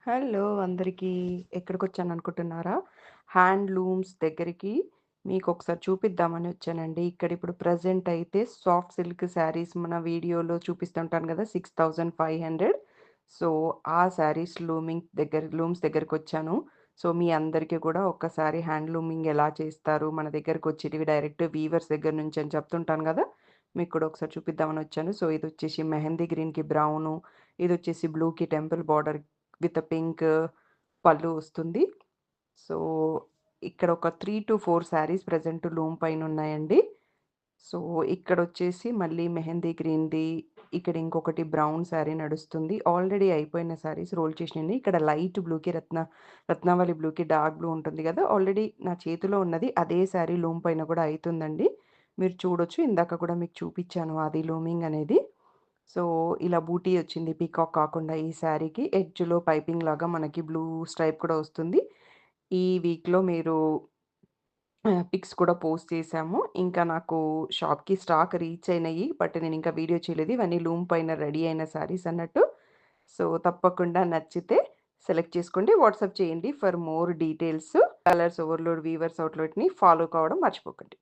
Hello అందరికీ. ఎక్కడికొచ్చాననుకుంటున్నారా? Handlooms దగ్గరికి మీకొకసారి చూపిద్దామని వచ్చానండి. ఇక్కడ ప్రెజెంట్ అయితే సాఫ్ట్ సిల్క్ శారీస్ మన వీడియోలో చూపిస్తుంటాను గదా! 6500. సో, ఆ శారీస్ లూమ్స్ దగ్గరికొచ్చాను. సో, మీ అందరికీ కూడా ఒక్కసారి హ్యాండ్లూమింగ్ ఎలా చేస్తారు, మన దగ్గరకొచ్చేటివి డైరెక్ట్ వీవర్స్ దగ్గర నుంచి అని చెప్తుంటాను గదా! మీకు కూడా ఒకసారి చూపిద్దామని వచ్చాను. సో, ఇదొచ్చేసి మెహందీ గ్రీన్‌కి బ్రౌను, ఇదొచ్చేసి బ్లూకి టెంపుల్ బార్డర్ విత్ పింక్ పళ్ళు వస్తుంది. సో, ఇక్కడ ఒక 3-4 శారీస్ ప్రెజెంట్ లూమ్ పైనున్నాయండి. సో, ఇక్కడొచ్చేసి మళ్ళీ మెహందీ గ్రీన్‌ది, ఇక్కడ ఇంకొకటి బ్రౌన్ శారీ నడుస్తుంది. ఆల్రెడీ అయిపోయిన శారీస్ రోల్ చేసినయండి. ఇక్కడ లైట్ బ్లూకి రత్నావళి బ్లూకి డార్క్ బ్లూ ఉంటుంది గదా! ఆల్రెడీ నా చేతిలో ఉన్నది అదే శారీ లూమ్ పైన కూడా అయితుందండి. మీరు చూడొచ్చు. ఇందాక కూడా మీకు చూపిచ్చాను అది లూమింగ్ అనేది. సో, ఇలా బూటీ వచ్చింది. పీకాక్ కాకుండా ఈ శారీకి ఎడ్జ్‌లో పైపింగ్ లాగా మనకి బ్లూ స్ట్రైప్ కూడా వస్తుంది. ఈ వీక్‌లో మీరు పిక్స్ కూడా పోస్ట్ చేశాము. ఇంకా నాకు షాప్‌కి స్టాక్ రీచ్ అయినయి. బట్ నేనింకా వీడియో చేయలేదు. ఇవన్నీ లూమ్ పైన రెడీ అయిన శారీస్ అన్నట్టు. సో, తప్పకుండా నచ్చితే సెలెక్ట్ చేసుకోండి. వాట్సాప్ చేయండి for more details. Colours overload, weavers అవుట్‌లెట్‌ని ఫాలో కావడం మర్చిపోకండి.